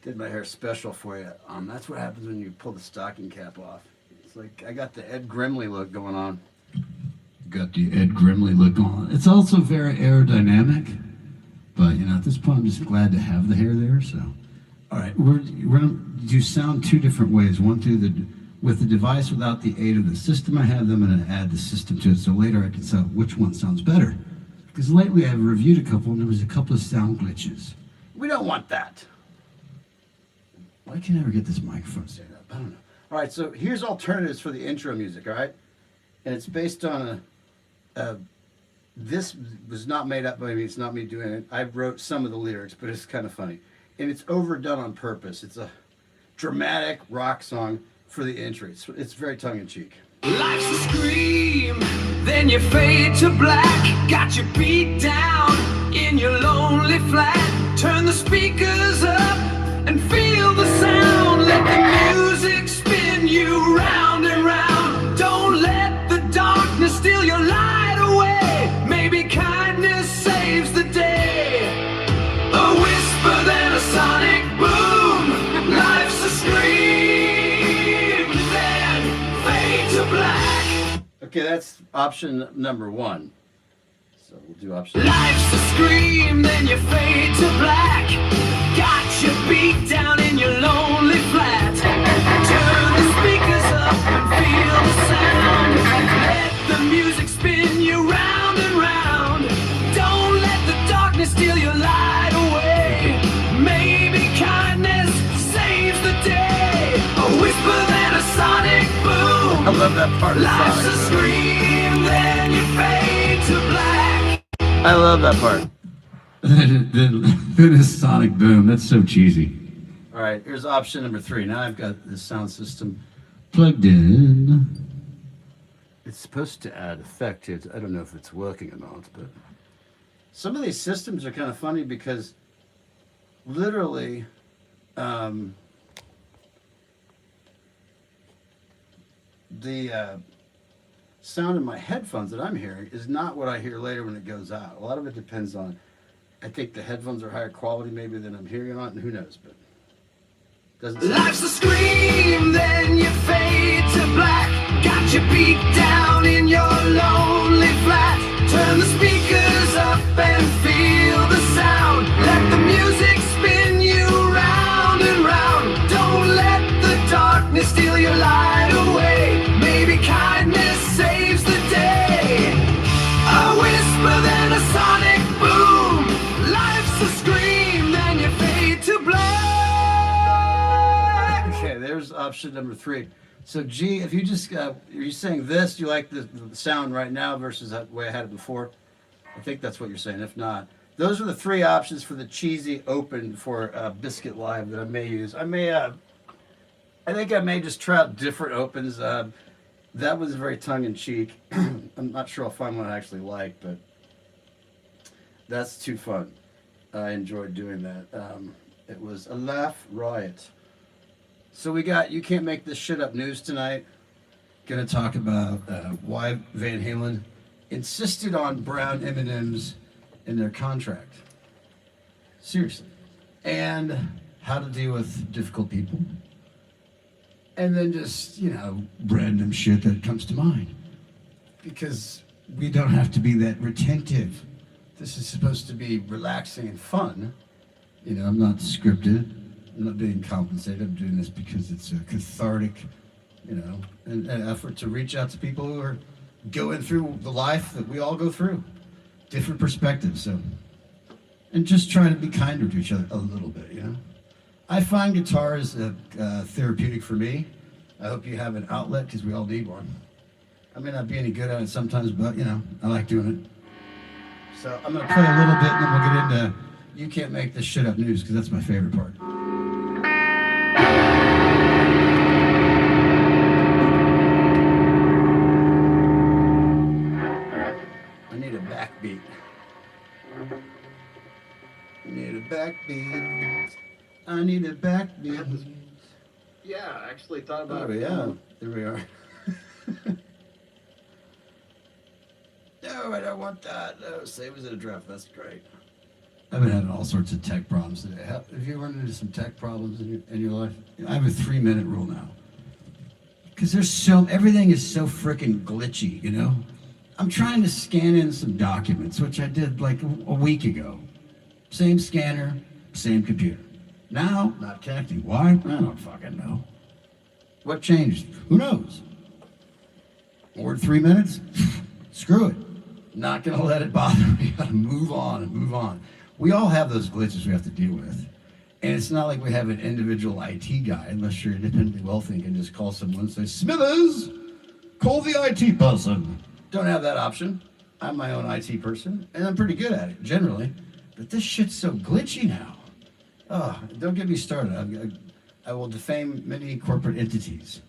Did my hair special for you. That's what happens when you pull the stocking cap off. It's like I got the Ed Grimley look going on. Got the Ed Grimley look going on. It's also very aerodynamic, but you know, at this point, I'm just glad to have the hair there. So, all right, we're gonna do sound two different ways. One through with the device without the aid of the system I have. I'm going to add the system to it, so later I can tell which one sounds better. Because lately I've reviewed a couple, and there was a couple of sound glitches. We don't want that. Why can't I ever get this microphone set up? I don't know. All right, so here's alternatives for the intro music, all right? And it's based on this was not made up by me. It's not me doing it. I wrote some of the lyrics, but it's kind of funny. And it's overdone on purpose. It's a dramatic rock song for the intro. It's very tongue-in-cheek. Life's a scream, then you fade to black. Got you beat down in your lonely flat. Turn the speakers up and feel the sound. Let the music spin you round and round. Don't let the darkness steal your light away. Maybe kindness saves the day. A whisper, then a sonic boom. Life's a scream, then fade to black. Okay, that's option number one. So we'll do option. Life's a scream, then you fade to black. Got you beat down in your lonely flat. Turn the speakers up and feel the sound. Let the music spin you round and round. Don't let the darkness steal your light away. Maybe kindness saves the day. A whisper, then a sonic boom. I love that part of the Life's sonic a boom. scream, then you fade to black. I love that part. Then a sonic boom. That's so cheesy. All right, here's option number three. Now I've got this sound system. Plugged in. It's supposed to add effect to it. I don't know if it's working or not, but some of these systems are kind of funny because literally the sound in my headphones that I'm hearing is not what I hear later when it goes out. A lot of it depends on, I think the headphones are higher quality maybe than I'm hearing it on, and who knows, but doesn't sound. Life's a scream, then you fade to black. Got you beat down in your lonely flat. Turn the speakers up and feel the sound. Let the music spin you round and round. Don't let the darkness steal your light away. Maybe kindness saves the day. A whisper, then a sonic boom. Life's a scream, then you fade to black. Okay, there's option number three. So G, if you just, are you saying this? Do you like the sound right now versus the way I had it before? I think that's what you're saying. If not, those are the three options for the cheesy open for Biscuit Live that I may use. I think I may just try out different opens. That was very tongue-in-cheek. I'm not sure I'll find one I actually like, but that's too fun. I enjoyed doing that. It was a laugh riot. So we got You Can't Make This Shit Up news tonight. Going to talk about why Van Halen insisted on brown M&Ms in their contract. Seriously. And how to deal with difficult people. And then just, random shit that comes to mind. Because we don't have to be that retentive. This is supposed to be relaxing and fun. I'm not scripted. I'm not being compensated. I'm doing this because it's a cathartic, an effort to reach out to people who are going through the life that we all go through. Different perspectives, and just trying to be kinder to each other a little bit, I find guitar is therapeutic for me. I hope you have an outlet because we all need one. I may not be any good at it sometimes, but, I like doing it. So I'm going to play a little bit and then we'll get into You Can't Make This Shit Up news because that's my favorite part. I need a backbeat. I need a backbeat. Yeah, I actually thought about Oh, it. yeah. There we are. No, I don't want that. No, save as a draft. That's great. I've been having all sorts of tech problems today. Have you run into some tech problems in your life? I have a 3-minute rule now. Because everything is so freaking glitchy, you know? I'm trying to scan in some documents, which I did like a week ago. Same scanner, same computer. Now, not connecting. Why? I don't fucking know. What changed? Who knows? More than 3 minutes? Screw it. Not gonna let it bother me. Gotta move on and move on. We all have those glitches we have to deal with. And it's not like we have an individual IT guy, unless you're independently wealthy and can just call someone and say, Smithers, call the IT person. Don't have that option. I'm my own IT person, and I'm pretty good at it, generally. But this shit's so glitchy now. Oh, don't get me started. I will defame many corporate entities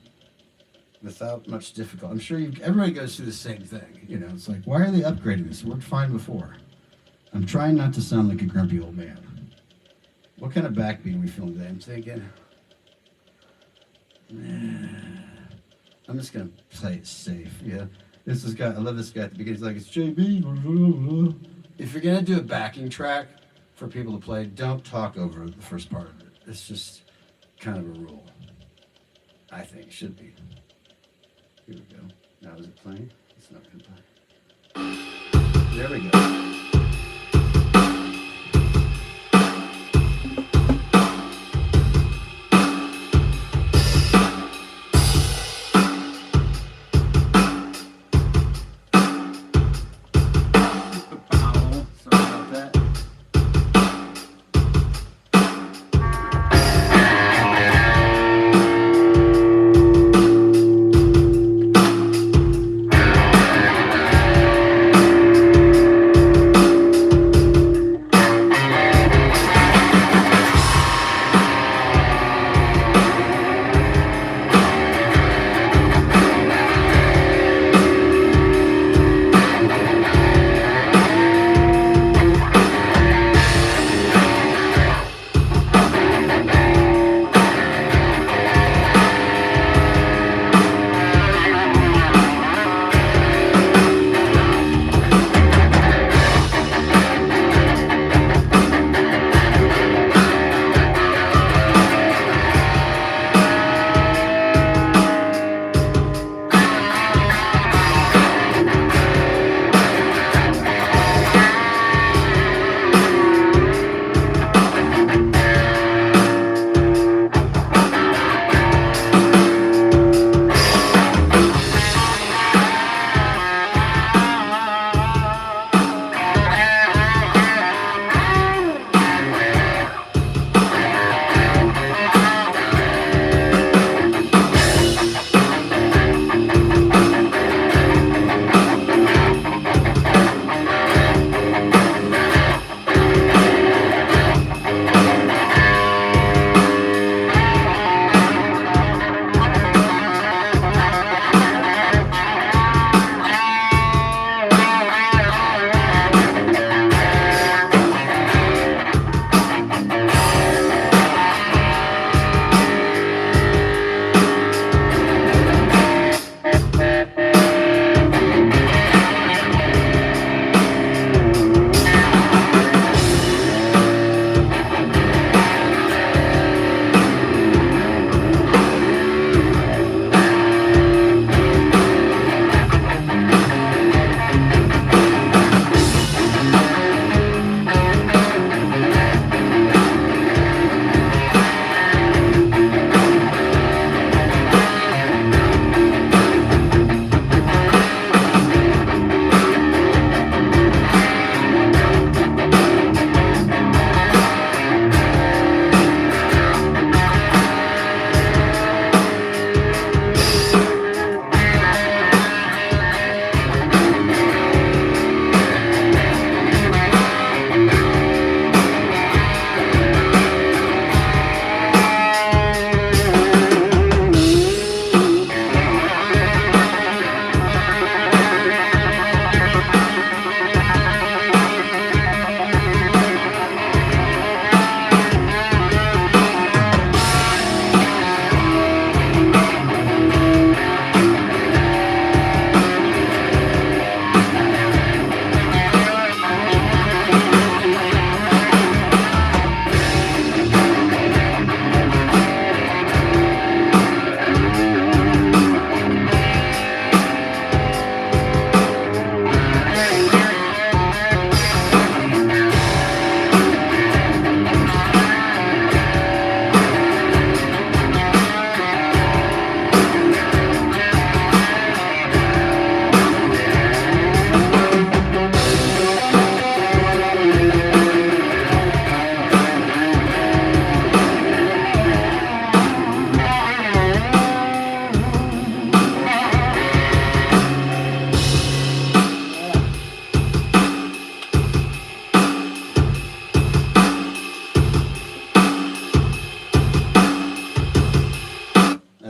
without much difficulty. I'm sure everybody goes through the same thing. You know, it's like, why are they upgrading this? It worked fine before. I'm trying not to sound like a grumpy old man. What kind of backbeat are we feeling today? I'm thinking, I'm just gonna play it safe. Yeah, I love this guy at the beginning. He's like, it's JB. If you're gonna do a backing track for people to play, don't talk over the first part of it. It's just kind of a rule. I think it should be. Here we go. Now is it playing? It's not gonna play. There we go.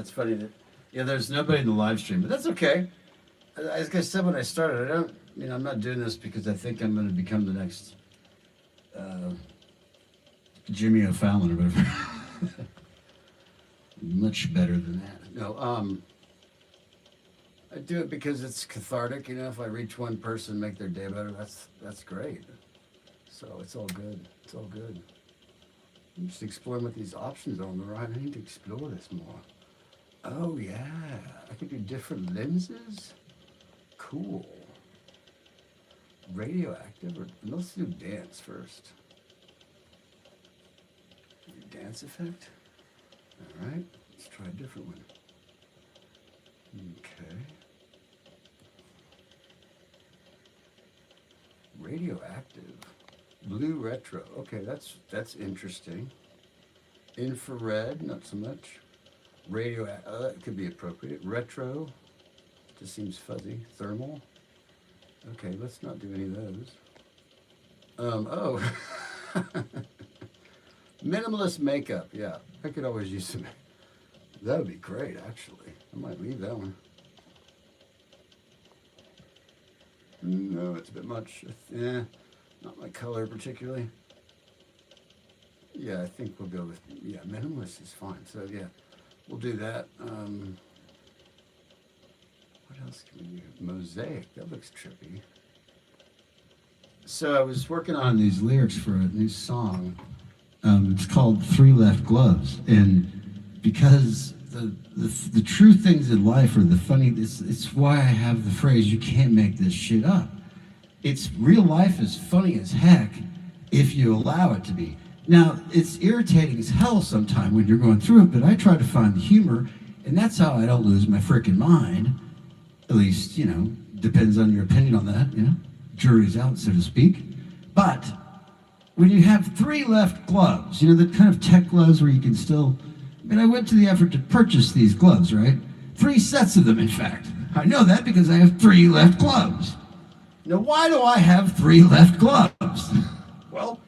it's funny that, yeah, there's nobody in the live stream, but that's okay. As I said when I started, I'm not doing this because I think I'm going to become the next Jimmy O'Fallon or whatever. Much better than that. No, I do it because it's cathartic. If I reach one person, make their day better, that's great. So it's all good. It's all good. I'm just exploring what these options are on the right. I need to explore this more. Oh yeah, I could do different lenses. Cool. Radioactive, or let's do dance first. Dance effect. All right, let's try a different one. Okay. Radioactive. Blue retro. Okay, that's interesting. Infrared, not so much. Radio, that could be appropriate. Retro, just seems fuzzy. Thermal. Okay, let's not do any of those. Minimalist makeup. Yeah, I could always use some. That would be great, actually. I might leave that one. No, it's a bit much. Not my color particularly. Yeah, I think we'll go with, minimalist is fine. So yeah, we'll do that. What else can we do? Mosaic, that looks trippy. So I was working on these lyrics for a new song. It's called Three Left Gloves. And because the true things in life are the funny, it's why I have the phrase, you can't make this shit up. It's real life is funny as heck if you allow it to be. Now, it's irritating as hell sometimes when you're going through it, but I try to find the humor, and that's how I don't lose my frickin' mind. At least, depends on your opinion on that, Jury's out, so to speak. But when you have three left gloves, the kind of tech gloves where you can still, I went to the effort to purchase these gloves, right? 3 sets of them, in fact. I know that because I have 3 left gloves. Now, why do I have 3 left gloves? Well,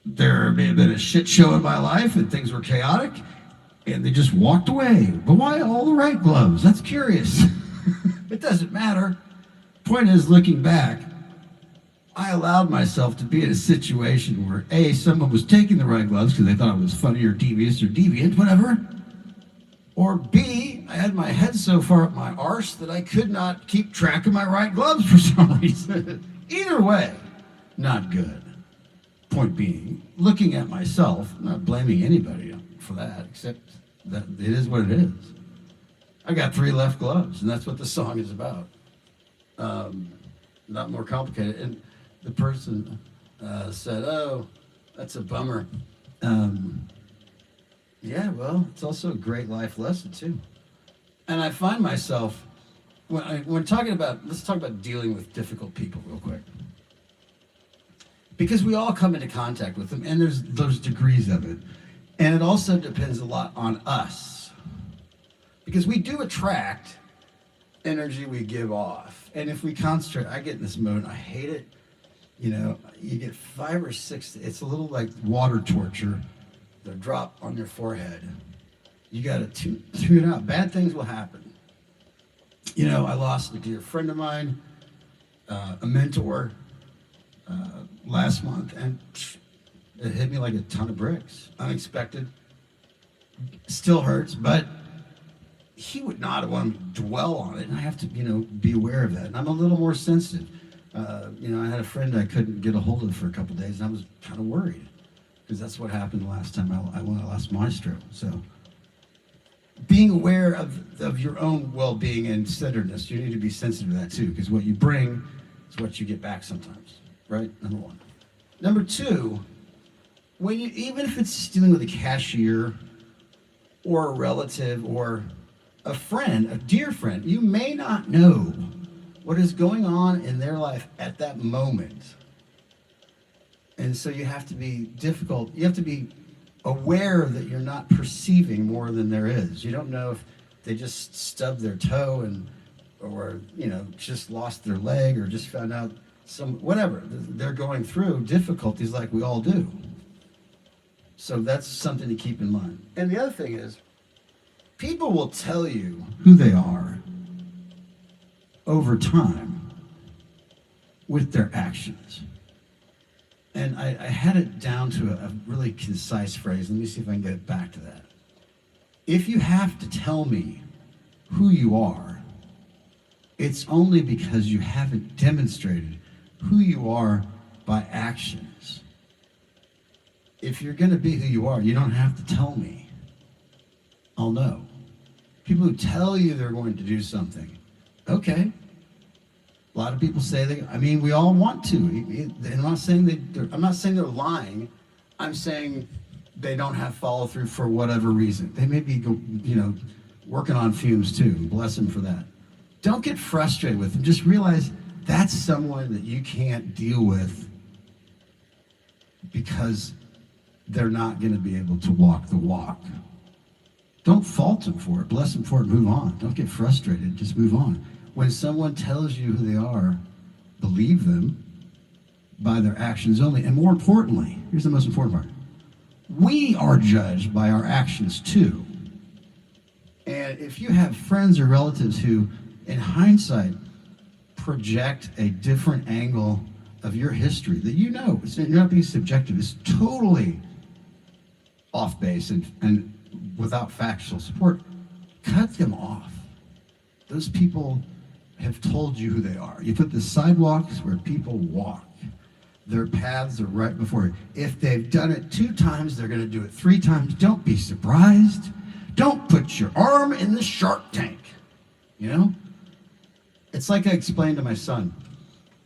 there may have been a shit show in my life and things were chaotic and they just walked away. But why all the right gloves? That's curious. It doesn't matter. Point is, looking back, I allowed myself to be in a situation where A, someone was taking the right gloves because they thought it was funny or devious or deviant, whatever. Or B, I had my head so far up my arse that I could not keep track of my right gloves for some reason. Either way, not good. Point being, looking at myself, I'm not blaming anybody for that, except that it is what it is. I got 3 left gloves, and that's what the song is about. Not more complicated. And the person said, oh, that's a bummer. Yeah, well, it's also a great life lesson, too. And I find myself, when talking about, let's talk about dealing with difficult people real quick. Because we all come into contact with them, and there's those degrees of it. And it also depends a lot on us. Because we do attract energy we give off. And if we concentrate, I get in this mode, I hate it. You get 5 or 6, it's a little like water torture. The drop on your forehead. You got to tune it out. Bad things will happen. I lost a dear friend of mine, a mentor, last month, and it hit me like a ton of bricks. Unexpected. Still hurts, but he would not want to dwell on it, and I have to, be aware of that. And I'm a little more sensitive. I had a friend I couldn't get a hold of for a couple of days, and I was kind of worried. Because that's what happened the last time I lost Maestro. So being aware of your own well-being and centeredness, you need to be sensitive to that too, because what you bring is what you get back sometimes, right? Number 1. Number 2, even if it's dealing with a cashier or a relative or a friend, a dear friend, you may not know what is going on in their life at that moment. And so you have to be difficult. You have to be aware that you're not perceiving more than there is. You don't know if they just stubbed their toe or just lost their leg or just found out whatever. They're going through difficulties like we all do. So that's something to keep in mind. And the other thing is, People will tell you who they are over time with their actions. And I had it down to a really concise phrase. Let me see if I can get it back to that. If you have to tell me who you are, it's only because you haven't demonstrated who you are by actions. If you're going to be who you are, you don't have to tell me. I'll know. People who tell you they're going to do something, okay. A lot of people say we all want to. I'm not saying they're lying. I'm saying they don't have follow through for whatever reason. They may be, working on fumes too. Bless them for that. Don't get frustrated with them. Just realize that's someone that you can't deal with because they're not going to be able to walk the walk. Don't fault them for it. Bless them for it. Move on. Don't get frustrated. Just move on. When someone tells you who they are, believe them by their actions only. And more importantly, here's the most important part. We are judged by our actions too. And if you have friends or relatives who, in hindsight, project a different angle of your history that you're not being subjective, it's totally off base and without factual support, cut them off. Those people have told you who they are. You put the sidewalks where people walk. Their paths are right before you. If they've done it 2 times, they're going to do it 3 times. Don't be surprised. Don't put your arm in the shark tank. It's like I explained to my son.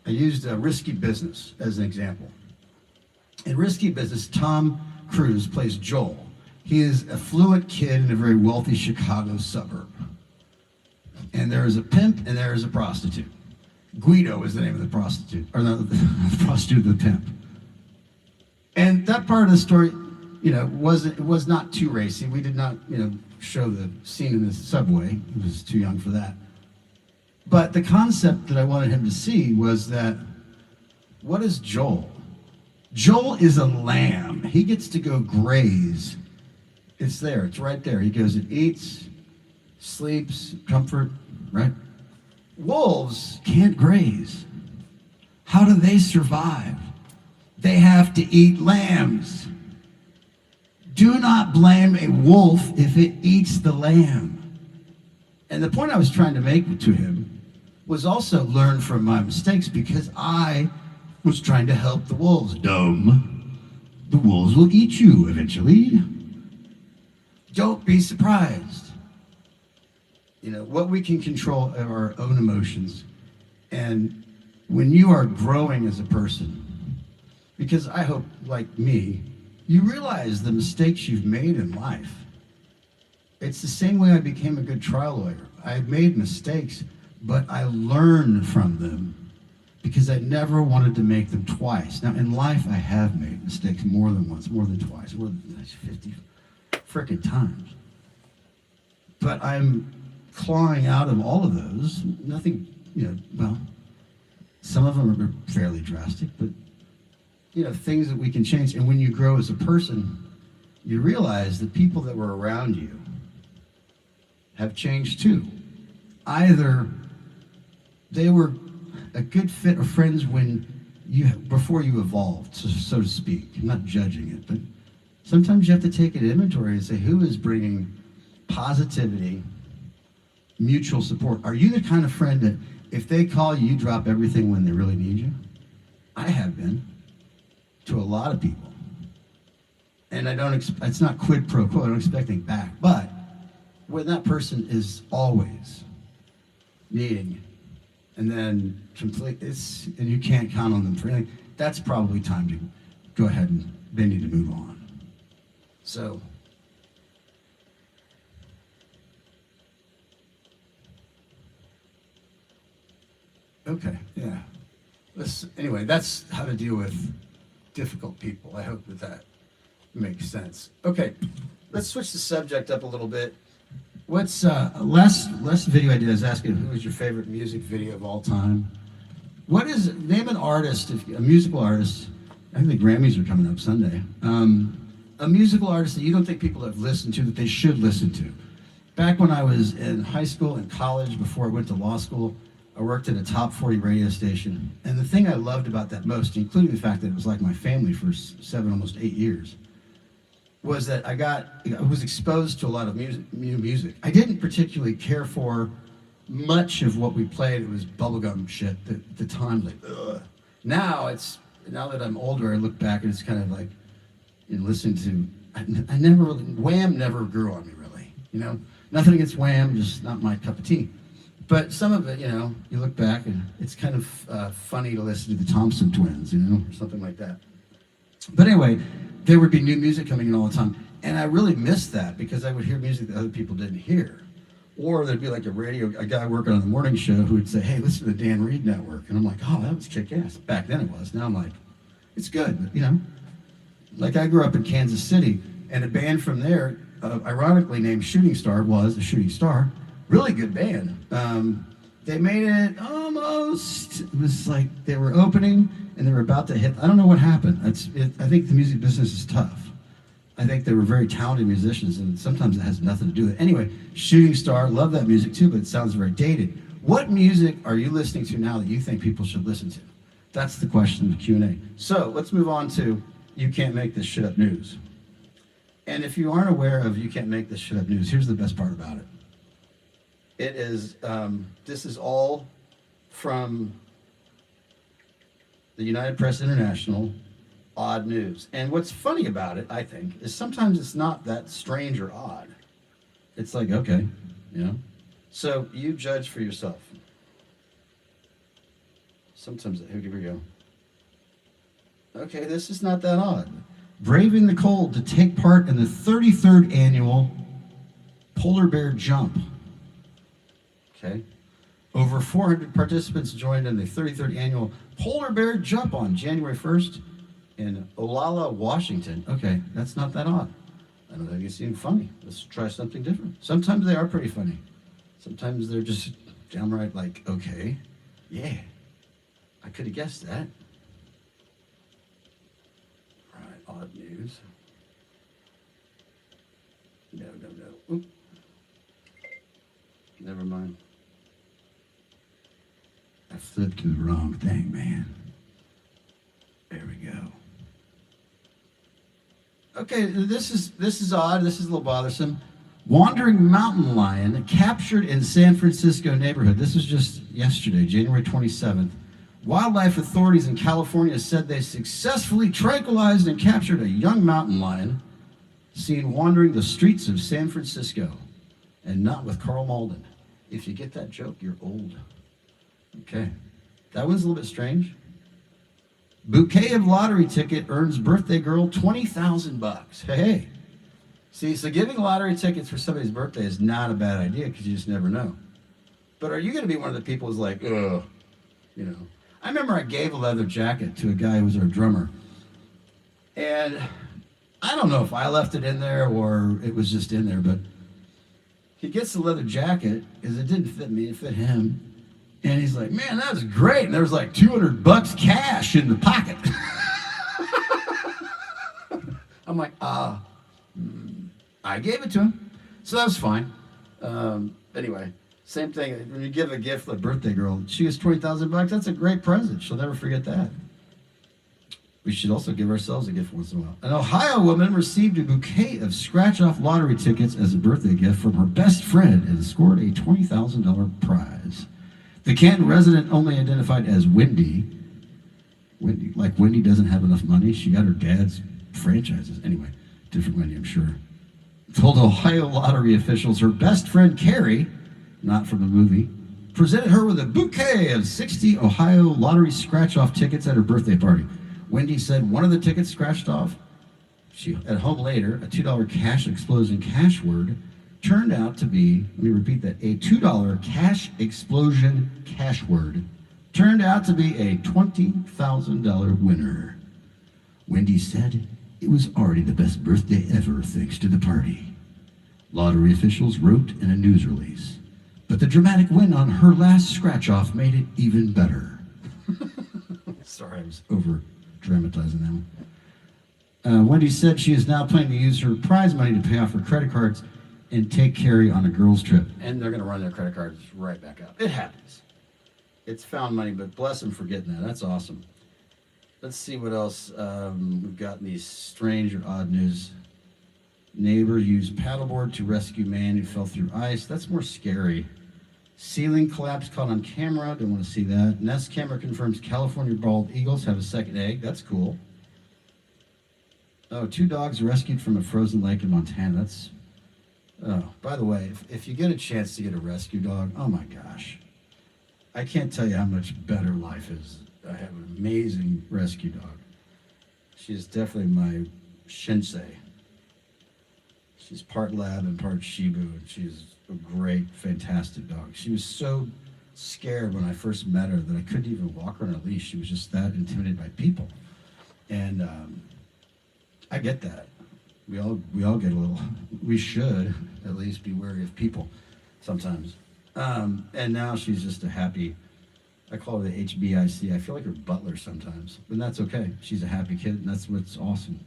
I used Risky Business as an example. In Risky Business, Tom Cruise plays Joel. He is a affluent kid in a very wealthy Chicago suburb. And there is a pimp and there is a prostitute. Guido is the name of the prostitute, or no, the prostitute, the pimp. And that part of the story, was not too racy. We did not, show the scene in the subway. He was too young for that. But the concept that I wanted him to see was that, what is Joel? Joel is a lamb. He gets to go graze. It's there. It's right there. He goes and eats, sleeps, comfort, right? Wolves can't graze. How do they survive? They have to eat lambs. Do not blame a wolf if it eats the lamb. And the point I was trying to make to him was also learn from my mistakes, because I was trying to help the wolves. Dumb. The wolves will eat you eventually. Don't be surprised. What we can control are our own emotions. And when you are growing as a person, because I hope, like me, you realize the mistakes you've made in life. It's the same way I became a good trial lawyer. I made mistakes, but I learned from them because I never wanted to make them twice. Now, in life, I have made mistakes more than once, more than twice, more than 50 frickin' times. But I'm clawing out of all of those. Nothing, some of them are fairly drastic, but, things that we can change. And when you grow as a person, you realize the people that were around you have changed too. Either they were a good fit or friends before you evolved, so to speak. I'm not judging it, but sometimes you have to take an inventory and say, who is bringing positivity, mutual support? Are you the kind of friend that if they call you, you drop everything when they really need you? I have been to a lot of people. And it's not quid pro quo, I don't expect anything back. But when that person is always needing, and then and you can't count on them for anything, that's probably time to go ahead and they need to move on. So, okay, yeah. Anyway, that's how to deal with difficult people. I hope that makes sense. Okay, let's switch the subject up a little bit. What's last video I did, I was asking who was your favorite music video of all time. Name an artist, a musical artist. I think the Grammys are coming up Sunday. A musical artist that you don't think people have listened to that they should listen to. Back when I was in high school and college, before I went to law school, I worked at a top 40 radio station. And the thing I loved about that most, including the fact that it was like my family for 7, almost 8 years, was that I was exposed to a lot of new music. I didn't particularly care for much of what we played. It was bubblegum shit at the time, like, ugh. Now that I'm older, I look back and it's kind of like, listening to, Wham never grew on me really, Nothing against Wham, just not my cup of tea. But some of it, you look back and it's kind of funny to listen to the Thompson Twins, or something like that. But anyway, there would be new music coming in all the time. And I really missed that because I would hear music that other people didn't hear. Or there'd be like a guy working on the morning show who would say, hey, listen to the Dan Reed Network. And I'm like, oh, that was kick-ass. Back then it was. Now I'm like, it's good, but, Like I grew up in Kansas City, and a band from there, ironically named Shooting Star, was a Shooting Star. Really good band. They made it it was like they were opening and they were about to hit. I don't know what happened. I think the music business is tough. I think they were very talented musicians, and sometimes it has nothing to do with it. Anyway, Shooting Star, love that music too, but it sounds very dated. What music are you listening to now that you think people should listen to? That's the question in the Q&A. So let's move on to You Can't Make This Shit Up News. And if you aren't aware of You Can't Make This Shit Up News, here's the best part about it. It is, this is all from the United Press International, Odd News. And what's funny about it, I think, is sometimes it's not that strange or odd. It's like, okay, So you judge for yourself. Sometimes, here we go. Okay, this is not that odd. Braving the cold to take part in the 33rd annual Polar Bear Jump. Okay. Over 400 participants joined in the 33rd annual Polar Bear Jump on January 1st in Olalla, Washington. Okay, that's not that odd. I don't think it's even funny. Let's try something different. Sometimes they are pretty funny. Sometimes they're just downright like, okay, yeah, I could have guessed that. All right, Odd News. No. Oop. Never mind. I flipped to the wrong thing, man. There we go. Okay, this is odd. This is a little bothersome. Wandering mountain lion captured in San Francisco neighborhood. This was just yesterday, January 27th. Wildlife authorities in California said they successfully tranquilized and captured a young mountain lion seen wandering the streets of San Francisco, and not with Carl Malden. If you get that joke, you're old. Okay, that one's a little bit strange. Bouquet of lottery ticket earns birthday girl $20,000. Hey. See, so giving lottery tickets for somebody's birthday is not a bad idea because you just never know. But are you going to be one of the people who's like, ugh, I remember I gave a leather jacket to a guy who was our drummer. And I don't know if I left it in there or it was just in there, but he gets the leather jacket because it didn't fit me, it fit him. And he's like, man, that was great. And there was like $200 cash in the pocket. I'm like, I gave it to him. So that was fine. Anyway, same thing. When you give a gift to a birthday girl, she gets $20,000. That's a great present. She'll never forget that. We should also give ourselves a gift once in a while. An Ohio woman received a bouquet of scratch-off lottery tickets as a birthday gift from her best friend and scored a $20,000 prize. The Canton resident, only identified as Wendy, like Wendy doesn't have enough money. She got her dad's franchises. Anyway, different Wendy, I'm sure. Told Ohio lottery officials her best friend Carrie, not from the movie, presented her with a bouquet of 60 Ohio lottery scratch-off tickets at her birthday party. Wendy said one of the tickets scratched off. She at home later, a $2 cash explosion cash word turned out to be, let me repeat that, a $2 cash explosion cash word turned out to be a $20,000 winner. Wendy said it was already the best birthday ever thanks to the party. Lottery officials wrote in a news release, but the dramatic win on her last scratch-off made it even better. Sorry, I was over-dramatizing that one. Wendy said she is now planning to use her prize money to pay off her credit cards and take Carrie on a girls' trip. And they're going to run their credit cards right back up. It happens. It's found money, but bless them for getting that. That's awesome. Let's see what else we've got in these strange or odd news. Neighbor used paddleboard to rescue man who fell through ice. That's more scary. Ceiling collapse caught on camera. Don't want to see that. Nest camera confirms California bald eagles have a second egg. That's cool. Oh, 2 dogs rescued from a frozen lake in Montana. That's... Oh, by the way, if you get a chance to get a rescue dog, oh my gosh. I can't tell you how much better life is. I have an amazing rescue dog. She's definitely my shinsei. She's part lab and part Shibu, and she's a great, fantastic dog. She was so scared when I first met her that I couldn't even walk her on a leash. She was just that intimidated by people. And I get that. We all get a little, we should at least be wary of people sometimes. And now she's just a happy, I call her the HBIC. I feel like her butler sometimes, but that's okay. She's a happy kid, and that's what's awesome.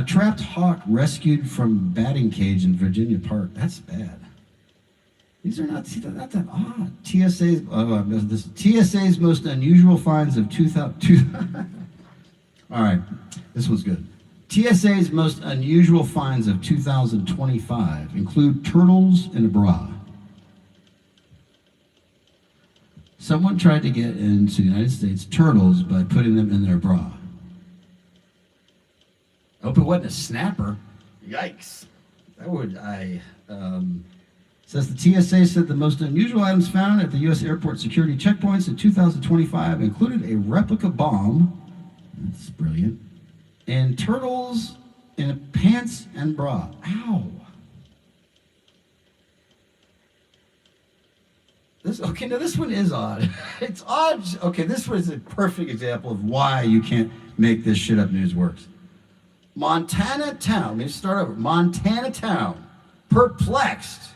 Trapped hawk rescued from batting cage in Virginia Park. That's bad. These are not that odd. TSA's most unusual finds of 2000. All right, this one's good. TSA's most unusual finds of 2025 include turtles in a bra. Someone tried to get into the United States turtles by putting them in their bra. I hope it wasn't a snapper. Yikes. Says the TSA said the most unusual items found at the U.S. airport security checkpoints in 2025 included a replica bomb. That's brilliant. And turtles in pants and bra. Ow. Now this one is odd. It's odd. Okay, this was a perfect example of why you can't make this shit up news works. Montana town, let me start over. Montana town, perplexed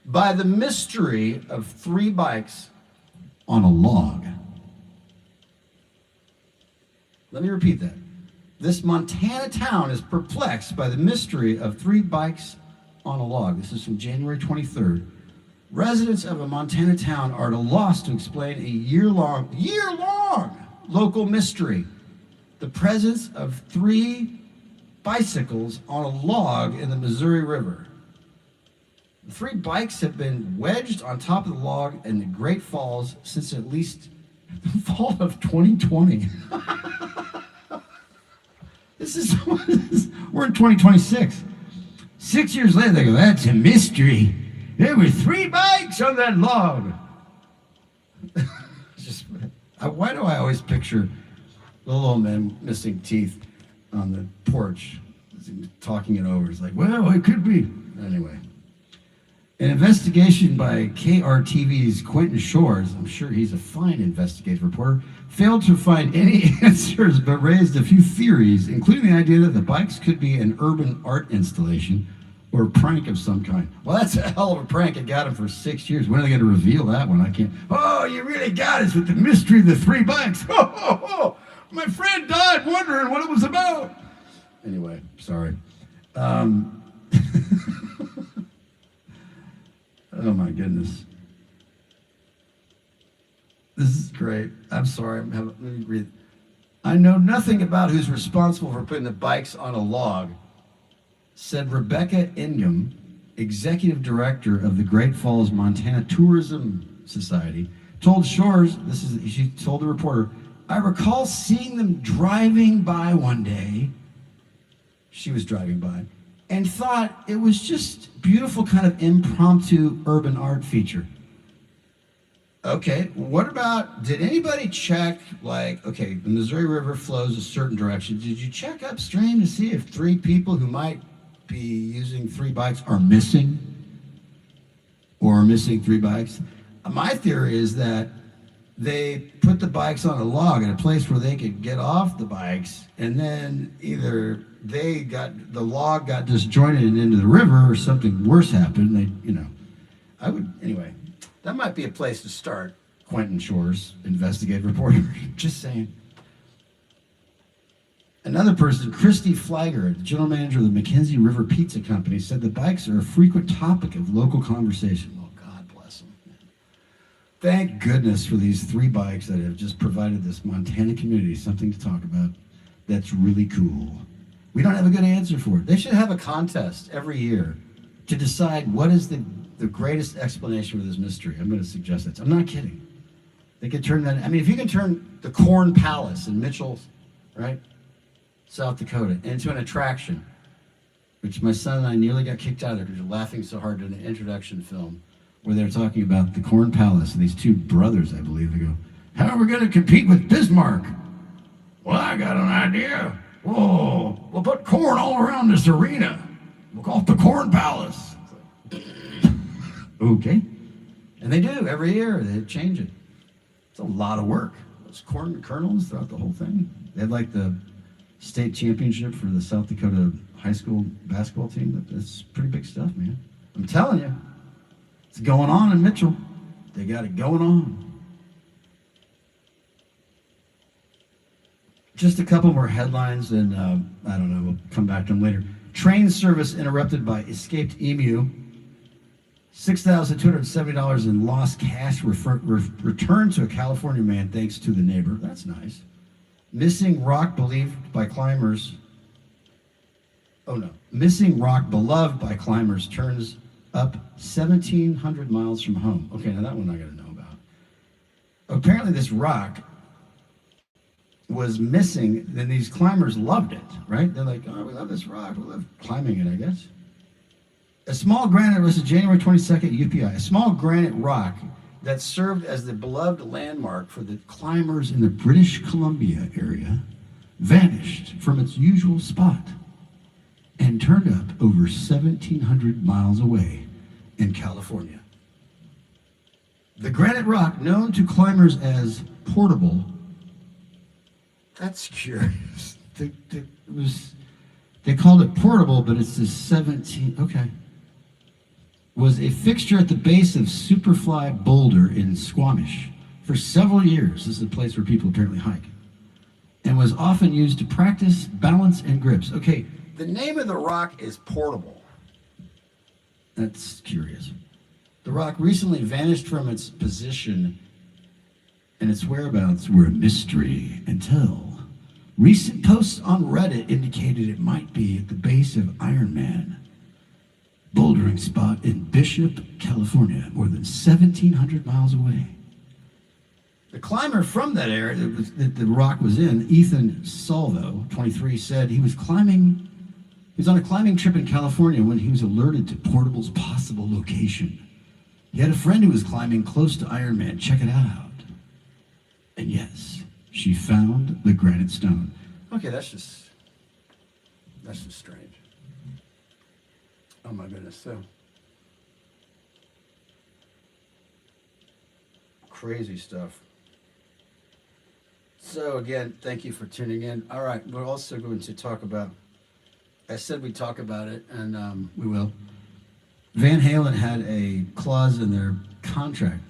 by the mystery of 3 bikes on a log. Let me repeat that. This Montana town is perplexed by the mystery of 3 bikes on a log. This is from January 23rd. Residents of a Montana town are at a loss to explain a year-long local mystery. The presence of 3 bicycles on a log in the Missouri River. The 3 bikes have been wedged on top of the log in the Great Falls since at least the fall of 2020. We're in 2026. 6 years later, they go, that's a mystery. There were 3 bikes on that log. Why do I always picture the little man missing teeth on the porch, talking it over? It's like, well, it could be. Anyway. An investigation by KRTV's Quentin Shores, I'm sure he's a fine investigative reporter, failed to find any answers but raised a few theories, including the idea that the bikes could be an urban art installation or a prank of some kind. Well, that's a hell of a prank. It got him for 6 years. When are they going to reveal that one? I can't. Oh, you really got us with the mystery of the 3 bikes. Oh, my friend died wondering what it was about. Anyway, sorry. Oh my goodness. This is great. I'm sorry. Let me read. I know nothing about who's responsible for putting the bikes on a log, said Rebecca Ingham, executive director of the Great Falls, Montana Tourism Society, told Shores, she told the reporter, I recall seeing them driving by one day. She was driving by and thought it was just beautiful kind of impromptu urban art feature. Okay, what about, did anybody check, okay, the Missouri River flows a certain direction. Did you check upstream to see if 3 people who might be using 3 bikes are missing? Or are missing 3 bikes? My theory is that they put the bikes on a log in a place where they could get off the bikes, and then either the log got disjointed into the river or something worse happened. Anyway, that might be a place to start. Quentin Shores, investigative reporter. Just saying. Another person, Christy Flagger, the general manager of the Mackenzie River Pizza Company, said the bikes are a frequent topic of local conversation. Well, God bless them. Thank goodness for these 3 bikes that have just provided this Montana community something to talk about. That's really cool. We don't have a good answer for it. They should have a contest every year to decide what is the greatest explanation for this mystery. I'm going to suggest that. I'm not kidding. They could turn that, I mean, if you can turn the Corn Palace in Mitchell, right, South Dakota, into an attraction, which my son and I nearly got kicked out of there because we were laughing so hard during the introduction film where they were talking about the Corn Palace and these 2 brothers, I believe, they go, how are we going to compete with Bismarck? Well, I got an idea. Whoa, we'll put corn all around this arena. We'll call it the Corn Palace. Okay. And they do every year. They change it. It's a lot of work. Those corn kernels throughout the whole thing. They had like the state championship for the South Dakota high school basketball team. That's pretty big stuff, man. I'm telling you. It's going on in Mitchell. They got it going on. Just a couple more headlines, and I don't know, we'll come back to them later. Train service interrupted by escaped emu. $6,270 in lost cash returned to a California man thanks to the neighbor. That's nice. Missing rock believed by climbers. Oh no. Missing rock beloved by climbers turns up 1,700 miles from home. Okay, now that one I gotta know about. Apparently this rock was missing, and these climbers loved it, right? They're like, oh, we love this rock. We love climbing it, I guess. A small granite, this is January 22nd, UPI. A small granite rock that served as the beloved landmark for the climbers in the British Columbia area vanished from its usual spot and turned up over 1,700 miles away in California. The granite rock, known to climbers as portable, that's curious. They called it portable, but it's the 17, okay. Was a fixture at the base of Superfly Boulder in Squamish for several years. This is a place where people apparently hike. And was often used to practice balance and grips. Okay, the name of the rock is Portable. That's curious. The rock recently vanished from its position, and its whereabouts were a mystery until recent posts on Reddit indicated it might be at the base of Iron Man bouldering spot in Bishop, California, more than 1,700 miles away. The climber from that area that the rock was in, Ethan Salvo, 23, said he was on a climbing trip in California when he was alerted to Portable's possible location. He had a friend who was climbing close to Iron Man. Check it out. And yes, she found the granite stone. Okay, that's just strange. Oh my goodness, so crazy stuff. So again, thank you for tuning in. All right, we're also going to talk about, I said we'd talk about it, and we will. Van Halen had a clause in their contract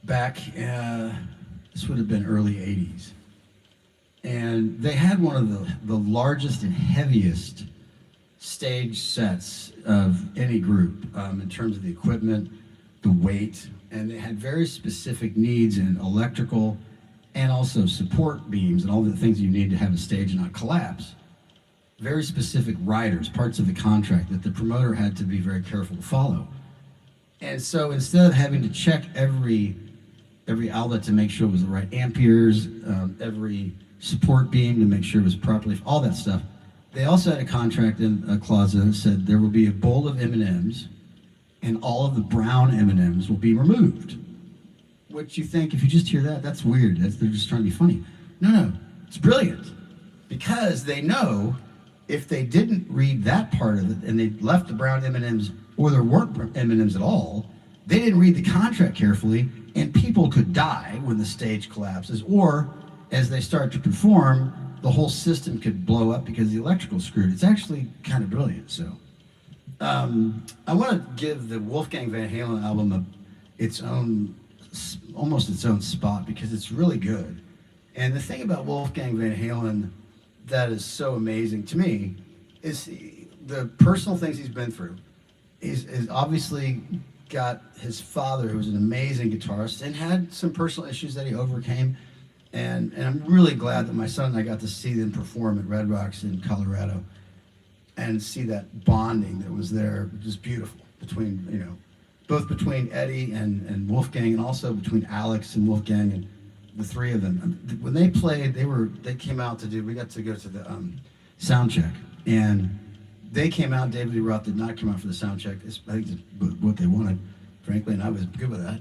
back, this would have been early 80s. And they had one of the largest and heaviest stage sets of any group in terms of the equipment, the weight, and they had very specific needs in electrical and also support beams and all the things you need to have a stage not collapse. Very specific riders, parts of the contract that the promoter had to be very careful to follow. And so instead of having to check every outlet to make sure it was the right amperes, every support beam to make sure it was properly, all that stuff, they also had a contract in a clause that said there will be a bowl of M&Ms and all of the brown M&Ms will be removed. Which you think, if you just hear that, that's weird. They're just trying to be funny. No, it's brilliant. Because they know if they didn't read that part of it and they left the brown M&Ms or there weren't M&Ms at all, they didn't read the contract carefully and people could die when the stage collapses, or as they start to perform, the whole system could blow up because the electrical's screwed. It's actually kind of brilliant. So I want to give the Wolfgang Van Halen album almost its own spot because it's really good. And the thing about Wolfgang Van Halen that is so amazing to me is the personal things he's been through. He's obviously got his father, who was an amazing guitarist, and had some personal issues that he overcame. And I'm really glad that my son and I got to see them perform at Red Rocks in Colorado and see that bonding that was there, just beautiful between, you know, both between Eddie and Wolfgang, and also between Alex and Wolfgang, and the three of them. When they played, they came out to do, we got to go to the sound check, and they came out. David Lee Roth did not come out for the sound check. I think it's what they wanted, frankly, and I was good with that.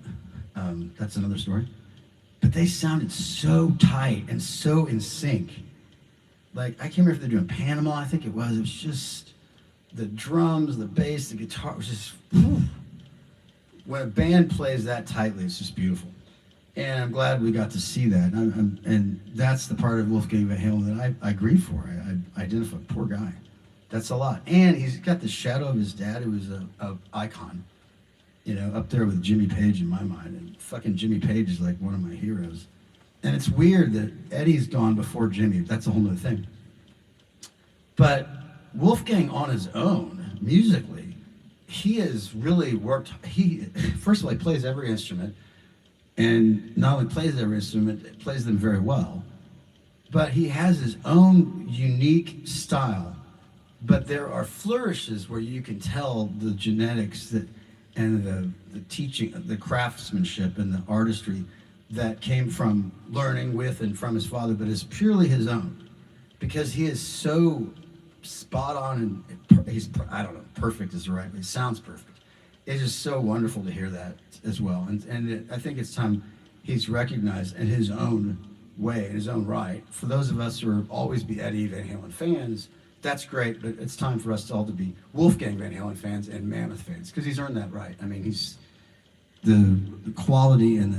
That's another story. But they sounded so tight and so in sync. Like, I can't remember if they're doing Panama, I think it was. It was just the drums, the bass, the guitar, it was just, whew. When a band plays that tightly, it's just beautiful. And I'm glad we got to see that. And that's the part of Wolfgang Van Halen that I grieve for. I identify, poor guy. That's a lot. And he's got the shadow of his dad, who was a icon, you know, up there with Jimmy Page in my mind. And fucking Jimmy Page is like one of my heroes. And it's weird that Eddie's gone before Jimmy. That's a whole other thing. But Wolfgang on his own, musically, he has really worked. First of all, he plays every instrument. And not only plays every instrument, plays them very well. But he has his own unique style. But there are flourishes where you can tell the genetics and the teaching, the craftsmanship and the artistry that came from learning with and from his father, but is purely his own, because he is so spot on, and he's, I don't know, perfect is the right, but it sounds perfect. It's just so wonderful to hear that as well. And I think it's time he's recognized in his own way, in his own right. For those of us who will always be Eddie Van Halen fans, that's great, but it's time for us all to be Wolfgang Van Halen fans and Mammoth fans, because he's earned that right. I mean, he's the quality and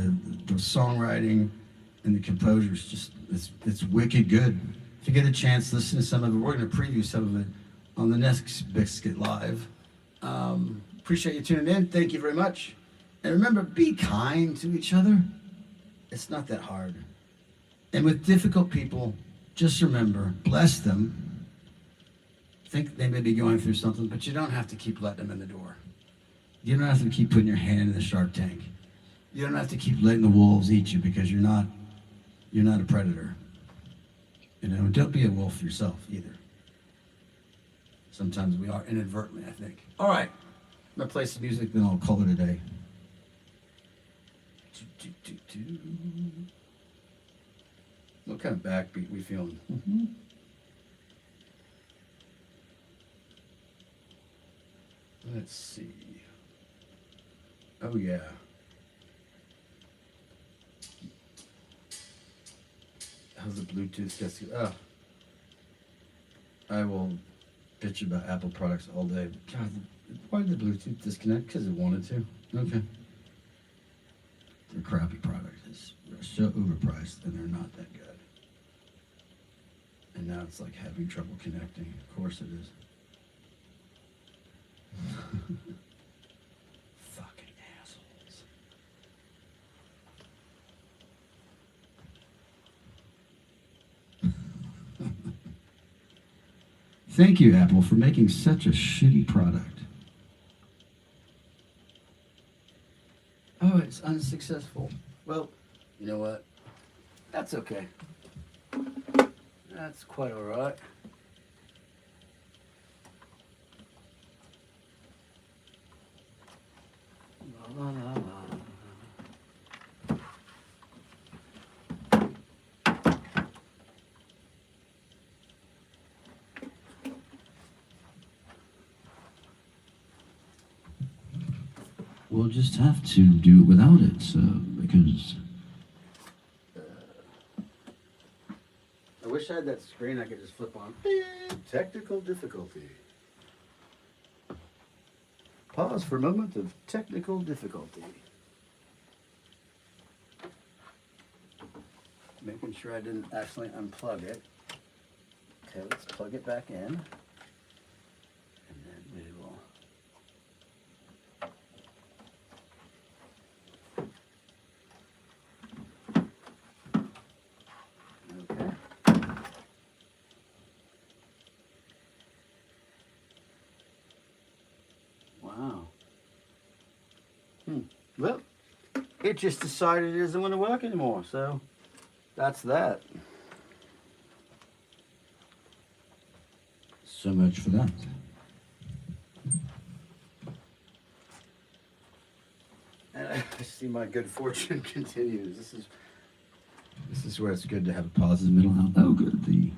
the songwriting and the composure is just, it's wicked good. If you get a chance, listen to some of it. We're going to preview some of it on the next Biscuit Live. Appreciate you tuning in. Thank you very much. And remember, be kind to each other. It's not that hard. And with difficult people, just remember, bless them. Think they may be going through something, but you don't have to keep letting them in the door. You don't have to keep putting your hand in the shark tank. You don't have to keep letting the wolves eat you, because you're not a predator. You know, don't be a wolf yourself either. Sometimes we are inadvertently, I think. All right, I'm gonna play some music, then I'll call it a day. What kind of backbeat we feeling? Let's see. Oh yeah. How's the Bluetooth gets you? Oh. I will bitch about Apple products all day. God, why did the Bluetooth disconnect? Because it wanted to. Okay. They're crappy products. They're so overpriced, and they're not that good. And now it's like having trouble connecting. Of course it is. Fucking assholes. Thank you, Apple, for making such a shitty product. Oh, it's unsuccessful. Well, you know what? That's okay. That's quite all right. La, la, la, la. We'll just have to do it without it, so, because... I wish I had that screen I could just flip on. Technical difficulty. Pause for a moment of technical difficulty. Making sure I didn't accidentally unplug it. Okay, let's plug it back in. And then we will... Okay. Wow. Well, it just decided it doesn't want to work anymore, so that's that. So much for that. And I see my good fortune continues. This is where it's good to have a Pauses middle out. Oh, good. The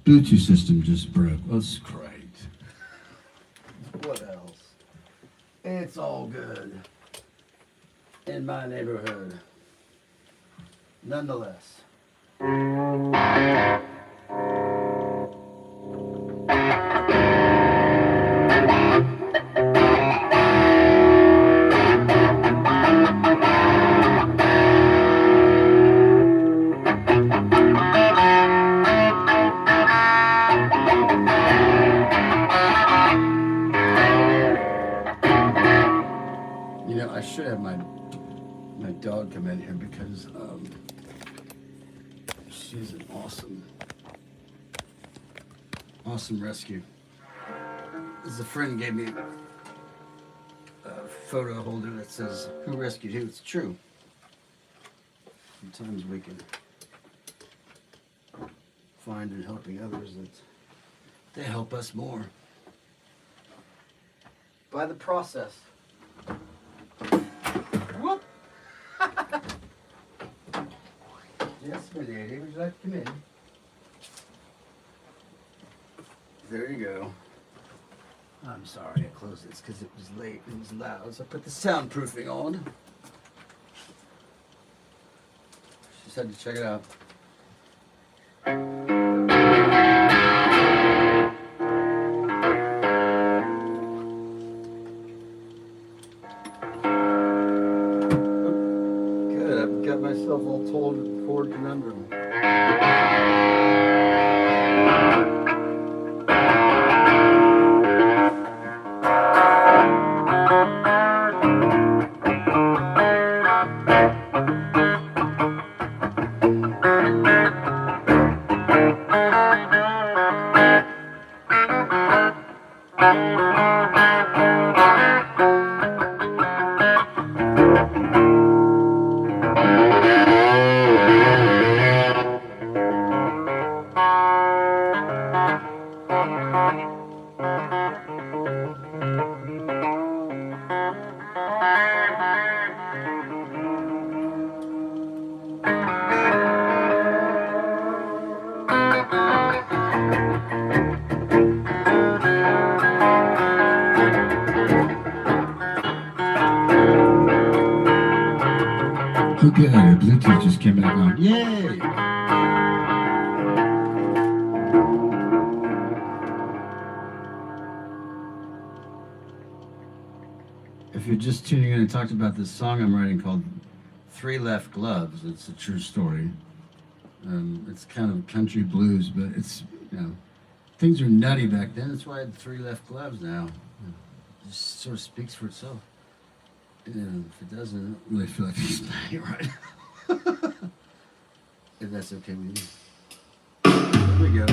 Bluetooth system just broke. That's great. What else? It's all good in my neighborhood. Nonetheless. You know, I should have my dog come in here because she's an awesome rescue. As a friend gave me a photo holder that says who rescued who. It's true. Sometimes we can find in helping others that they help us more by the process. Whoop! Yes, my lady, would you like to come in? There you go. I'm sorry I closed this because it was late and it was loud, so I put the soundproofing on. She said to check it out. Good, I've got myself all told toward conundrum. Oh, good. Our Bluetooth just came back on. Yay! If you're just tuning in, I talked about this song I'm writing called Three Left Gloves. It's a true story. It's kind of country blues, but it's, you know, things were nutty back then. That's why I had three left gloves now. It just sort of speaks for itself. You know, if it doesn't, I don't really feel like he's playing it right. If that's okay with you. Here we go.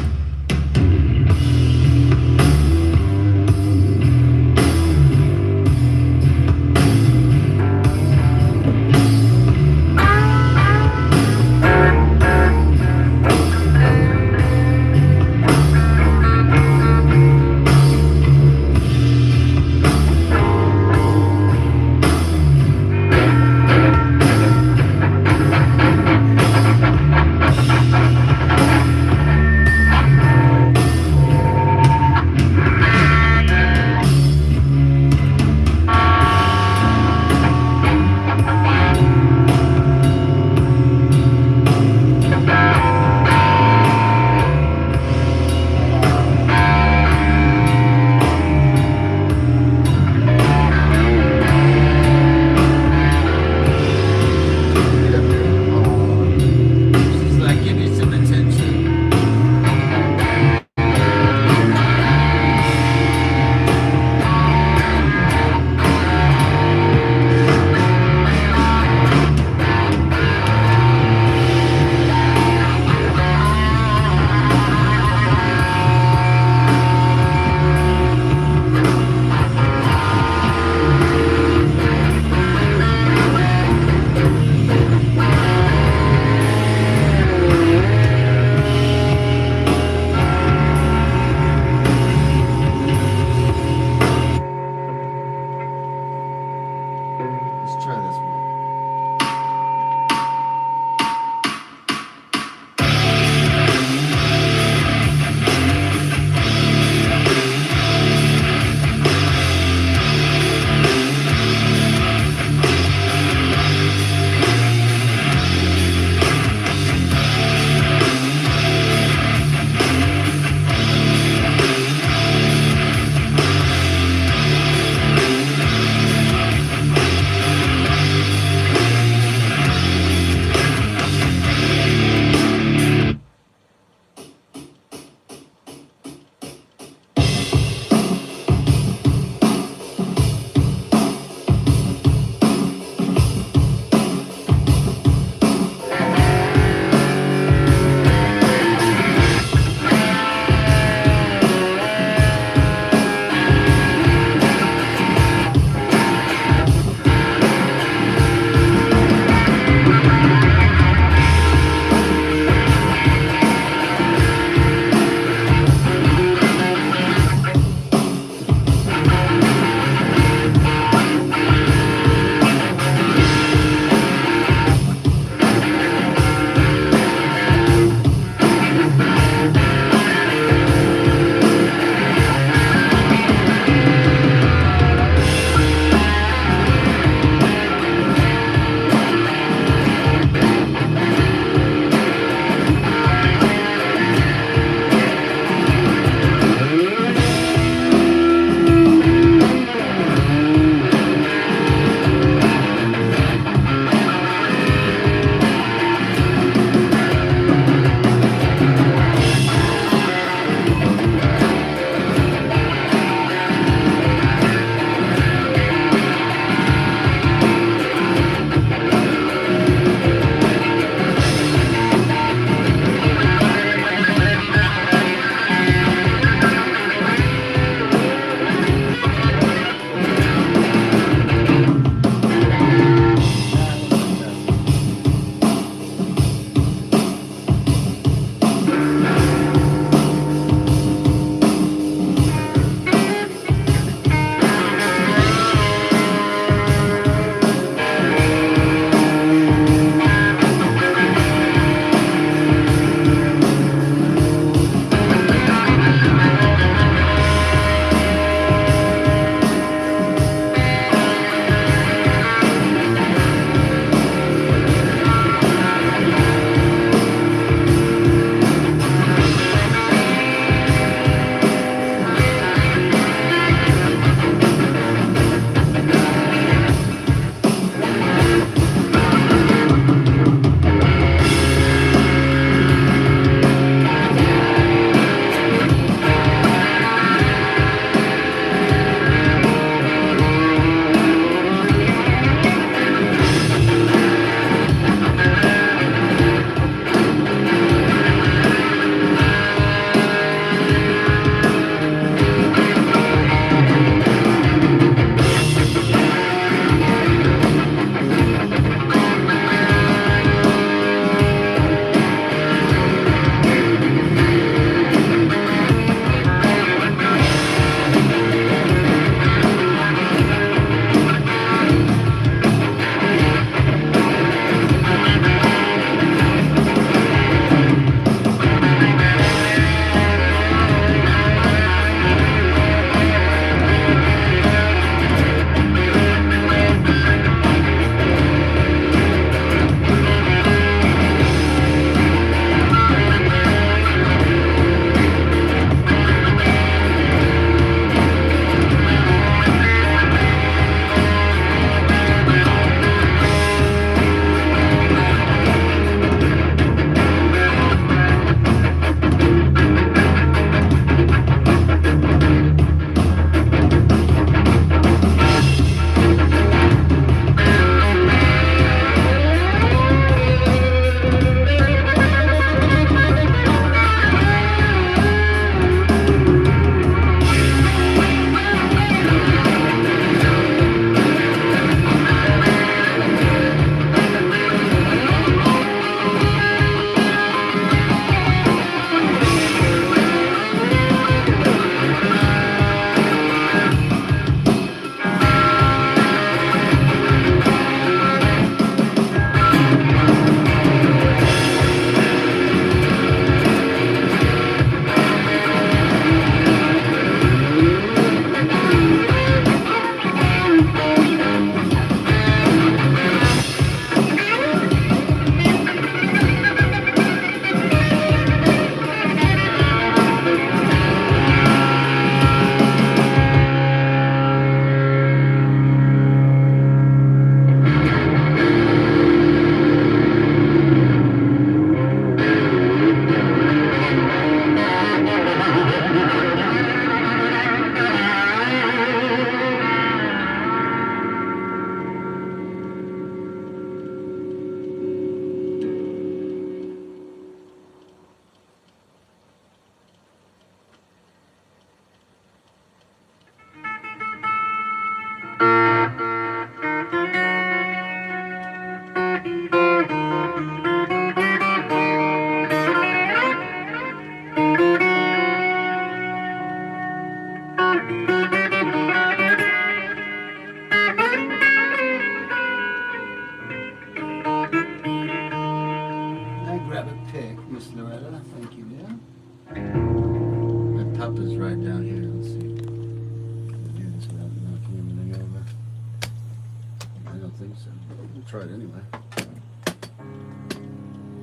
try it anyway.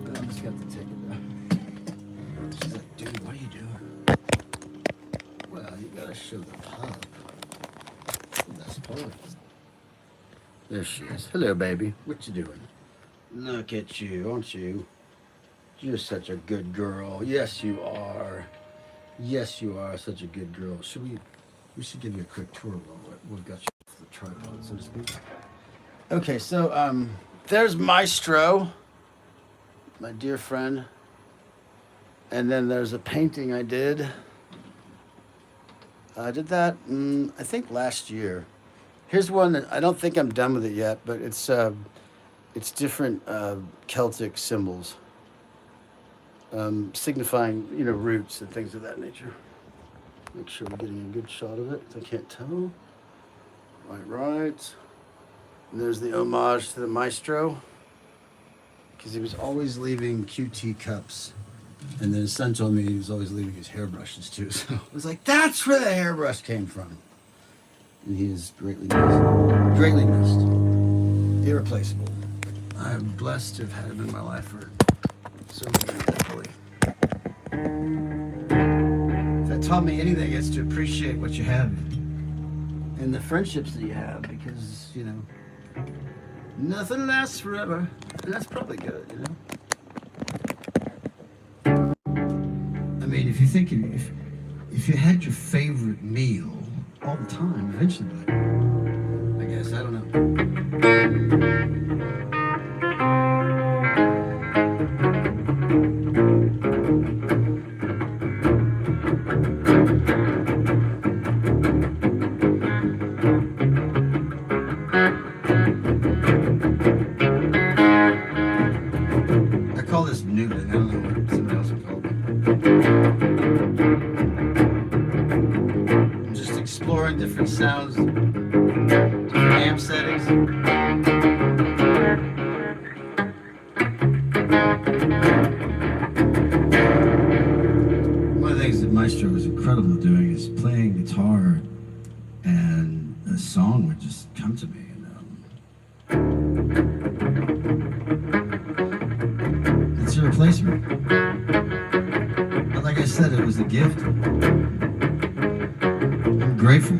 I'm just gonna have to take it down. She's like, dude, what are you doing? Well, you gotta show the pub. That's part. There she is. Hello, baby. What you doing? Look at you, aren't you? You're such a good girl. Yes, you are. Yes, you are such a good girl. We should give you a quick tour while we've got you off the tripod, so to speak. Okay, so there's Maestro, my dear friend. And then there's a painting I did. I did that, I think last year. Here's one that I don't think I'm done with it yet, but it's different Celtic symbols, signifying, roots and things of that nature. Make sure we're getting a good shot of it. I can't tell. Right. And there's the homage to the maestro, because he was always leaving QT cups. And then his son told me he was always leaving his hairbrushes too. So I was like, that's where the hairbrush came from. And he is greatly missed. Greatly missed. Irreplaceable. I'm blessed to have had him in my life for so many years, thankfully. If that taught me anything, it's to appreciate what you have and the friendships that you have, because, nothing lasts forever. And that's probably good, I mean, if you think if you had your favorite meal all the time, eventually, I guess. I don't know. I call this noodling. I don't know what somebody else would call it. I'm just exploring different sounds, different amp settings. one of the things that Maestro was incredible at doing is playing guitar, and a song would just come to me. It's a replacement. But like I said, it was a gift. I'm grateful.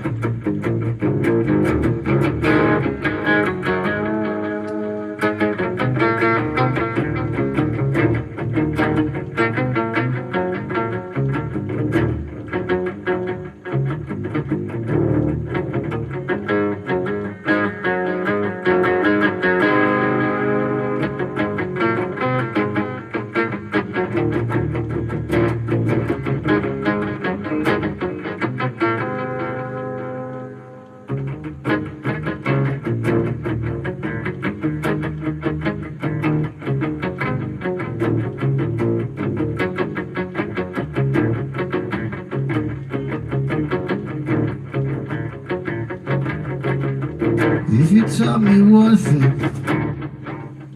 If you taught me one thing.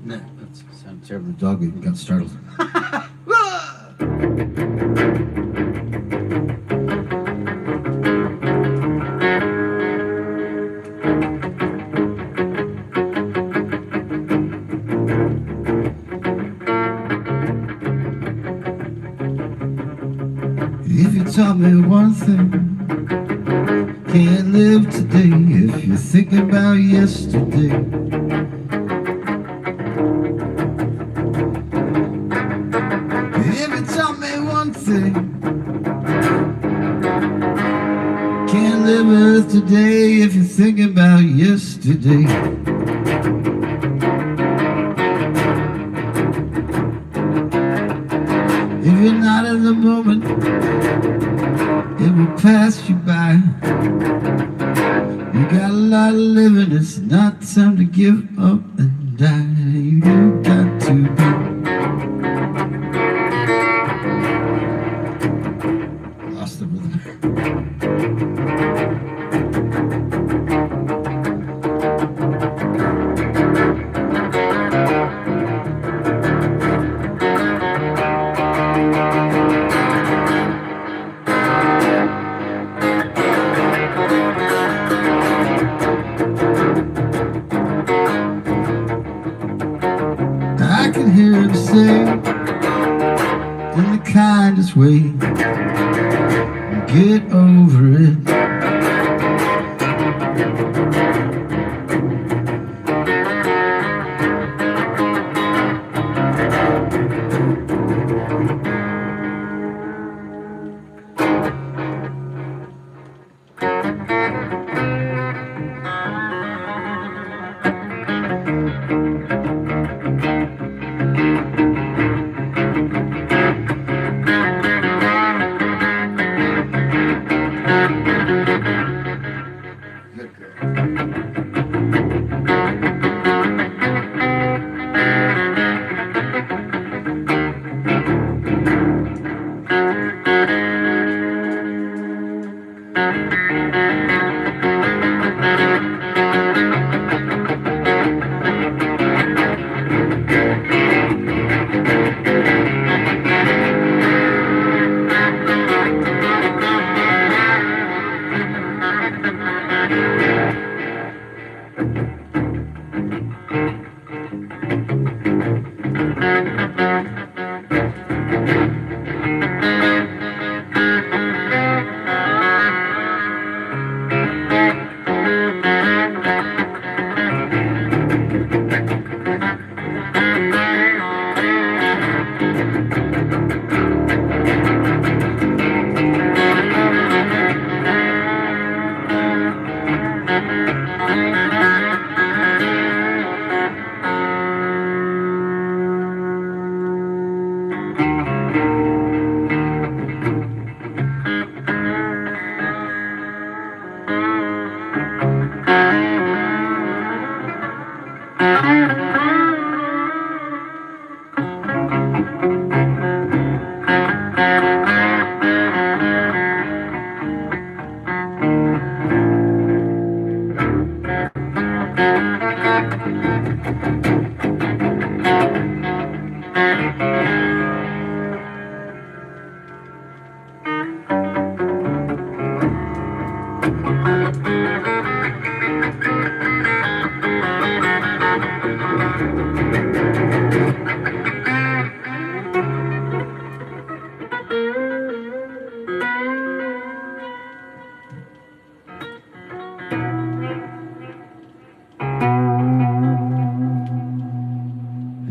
No, that sounded terrible. The dog even got startled. If you taught me one thing, can't live today if you're thinking about yesterday. If you taught me one thing, can't live with today if you're thinking about yesterday. If you're not in the moment, it will pass you by. You got a lot of living, it's not time to give up and die. You got to be. Lost the rhythm.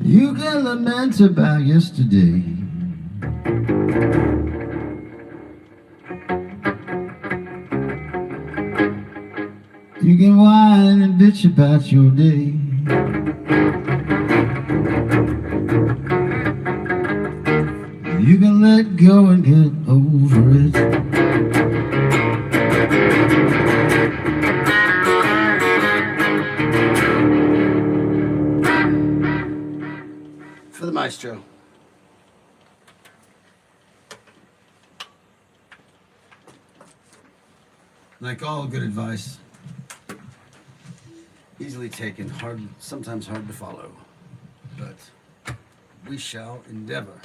You can lament about yesterday. You can whine and bitch about your day. You can let go and get over it. For the maestro. Like all good advice, easily taken, sometimes hard to follow, but we shall endeavor.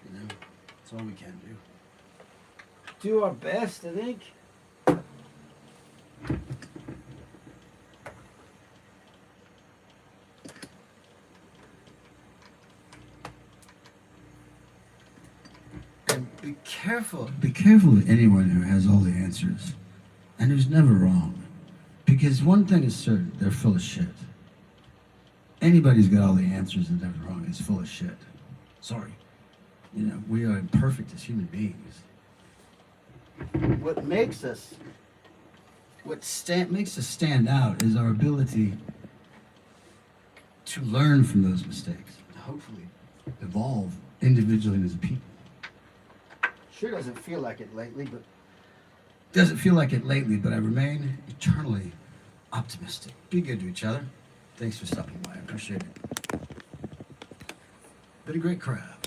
You know, that's all we can do. Do our best, I think. And be careful of anyone who has all the answers and who's never wrong. Because one thing is certain, they're full of shit. Anybody who's got all the answers and never wrong is full of shit. Sorry. You know, we are imperfect as human beings. What makes us stand out is our ability to learn from those mistakes. Hopefully evolve individually and as a people. Sure doesn't feel like it lately, but I remain eternally optimistic. Be good to each other. Thanks for stopping by. I appreciate it. Been a great crowd.